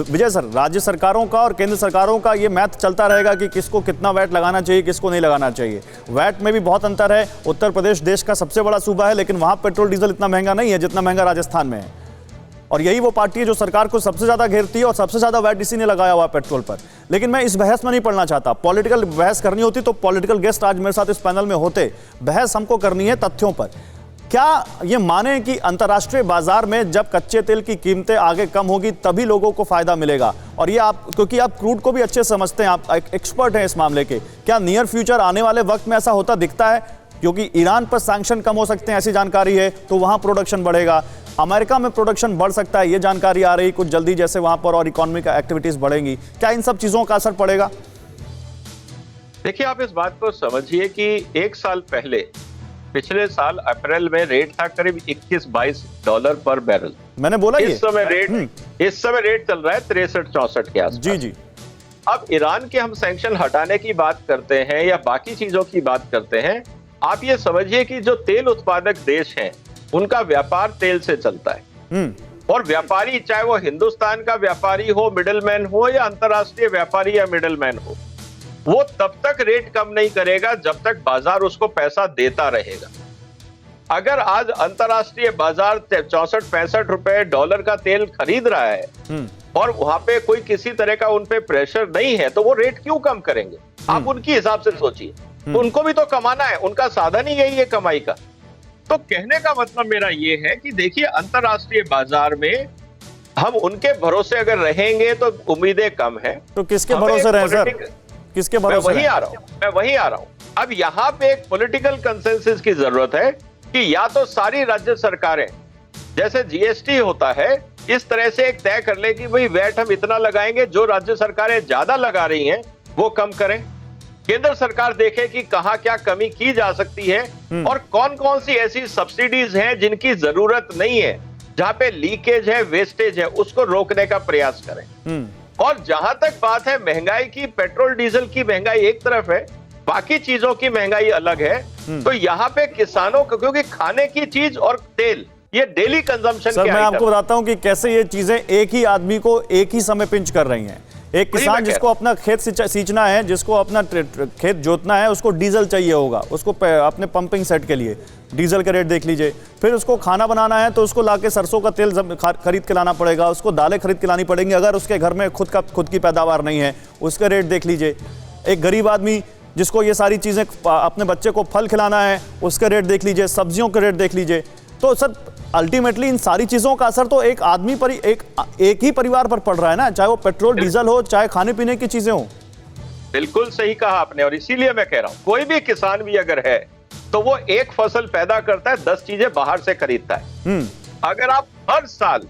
विजय sir, राज्य सरकारों का और केंद्र सरकारों का ये मैथ चलता रहेगा कि किसको कितना वैट लगाना चाहिए, किसको नहीं लगाना चाहिए। वैट में भी बहुत अंतर है। उत्तर प्रदेश देश का सबसे बड़ा सूबा है, लेकिन वहां पेट्रोल डीजल इतना महंगा नहीं है जितना महंगा राजस्थान में है। और यही वो पार्टी है जो सरकार को सबसे ज्यादा घेरती है और सबसे ज्यादा वैट इसी ने लगाया हुआ पेट्रोल पर। लेकिन मैं इस बहस में नहीं पढ़ना चाहता। पॉलिटिकल बहस करनी होती तो पॉलिटिकल गेस्ट आज मेरे साथ इस पैनल में होते। बहस हमको करनी है तथ्यों पर। क्या ये माने कि अंतर्राष्ट्रीय बाजार में जब कच्चे तेल की कीमतें आगे कम होगी तभी लोगों को फायदा मिलेगा? और ये आप, क्योंकि आप क्रूड को भी अच्छे समझते हैं, आप एक्सपर्ट हैं इस मामले के, क्या नियर फ्यूचर आने वाले वक्त में ऐसा होता दिखता है? क्योंकि ईरान पर सैंक्शन कम हो सकते हैं ऐसी जानकारी है, तो वहां प्रोडक्शन बढ़ेगा। अमेरिका में प्रोडक्शन बढ़ सकता है, ये जानकारी आ रही कुछ जल्दी, जैसे वहां पर और इकोनॉमिक एक्टिविटीज बढ़ेंगी। क्या इन सब चीजों का असर पड़ेगा? देखिए, आप इस बात को समझिए कि एक साल पहले, पिछले साल अप्रैल में रेट था करीब 21-22 डॉलर पर बैरल। मैंने बोला इस समय रेट चल रहा है 63-64 के आसपास। जी जी। अब ईरान के हम सैंक्शन हटाने की बात करते हैं या बाकी चीजों की बात करते हैं, आप ये समझिए कि जो तेल उत्पादक देश हैं उनका व्यापार तेल से चलता है। और व्यापारी, चाहे वो हिंदुस्तान का व्यापारी हो, मिडिलमैन हो, या अंतरराष्ट्रीय व्यापारी या मिडिलमैन हो, वो तब तक रेट कम नहीं करेगा जब तक बाजार उसको पैसा देता रहेगा। अगर आज अंतरराष्ट्रीय बाजार 64-65 रुपए डॉलर का तेल खरीद रहा है और वहां पे कोई किसी तरह का उन पे प्रेशर नहीं है, तो वो रेट क्यों कम करेंगे? आप उनकी हिसाब से सोचिए। उनको भी तो कमाना है, उनका साधन ही यही है कमाई का। तो कहने का मतलब मेरा ये है कि देखिए, अंतरराष्ट्रीय बाजार में हम उनके भरोसे अगर रहेंगे तो उम्मीदें कम है। तो किसके भरोसे रहे सर? किसके भरोसे? मैं वही आ रहा हूं। अब यहाँ पे एक पॉलिटिकल कंसेंसस की जरूरत है कि या तो सारी राज्य सरकारें, जैसे जीएसटी होता है, इस तरह से एक तय कर ले कि भाई वैट हम इतना लगाएंगे, जो राज्य सरकारें ज्यादा लगा रही हैं वो कम करें। केंद्र सरकार देखे कि कहां क्या कमी की जा सकती है और कौन कौन सी ऐसी सब्सिडीज हैं जिनकी जरूरत नहीं है, जहां पे लीकेज है, वेस्टेज है, उसको रोकने का प्रयास करें। और जहां तक बात है महंगाई की, पेट्रोल डीजल की महंगाई एक तरफ है, बाकी चीजों की महंगाई अलग है। तो यहाँ पे किसानों को, क्योंकि खाने की चीज और तेल ये डेली कंजम्पशन सर, मैं आपको बताता हूं कि कैसे ये चीजें एक ही आदमी को एक ही समय पिंच कर रही हैं। एक किसान जिसको अपना खेत सींचना है, जिसको अपना खेत जोतना है, उसको डीजल चाहिए होगा, उसको अपने पंपिंग सेट के लिए डीजल का रेट देख लीजिए। फिर उसको खाना बनाना है तो उसको लाके सरसों का तेल खरीद के लाना पड़ेगा, उसको दालें खरीद के लानी पड़ेंगी। अगर उसके घर में खुद की पैदावार नहीं है, उसका रेट देख लीजिए। एक गरीब आदमी जिसको ये सारी चीजें, अपने बच्चे को फल खिलाना है, उसका रेट देख लीजिए, सब्जियों का रेट देख लीजिए। तो सर, अल्टीमेटली इन सारी चीजों का असर तो एक आदमी पर, एक ही परिवार पर पड़ रहा है ना, चाहे वो पेट्रोल डीजल हो, चाहे खाने पीने की चीजें हो। बिल्कुल सही कहा आपने, और इसीलिए मैं कह रहा हूं, कोई भी किसान भी अगर है तो वो एक फसल पैदा करता है, 10 चीजें बाहर से खरीदता है। अगर आप हर साल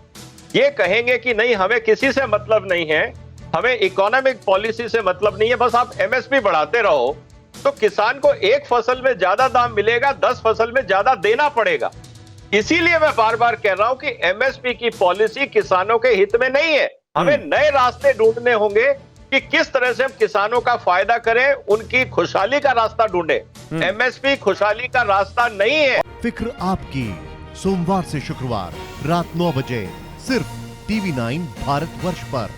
ये कहेंगे कि नहीं, हमें किसी से मतलब नहीं है, हमें इकोनॉमिक पॉलिसी से मतलब नहीं है, बस आप एमएसपी बढ़ाते रहो, तो किसान को एक फसल में ज्यादा दाम मिलेगा, 10 फसल में ज्यादा देना पड़ेगा। इसीलिए मैं बार बार कह रहा हूं कि एमएसपी की पॉलिसी किसानों के हित में नहीं है। हमें नए रास्ते ढूंढने होंगे कि किस तरह से हम किसानों का फायदा करें, उनकी खुशहाली का रास्ता ढूंढें। एमएसपी खुशहाली का रास्ता नहीं है। फिक्र आपकी, सोमवार से शुक्रवार रात 9 बजे सिर्फ टीवी 9 भारतवर्ष पर।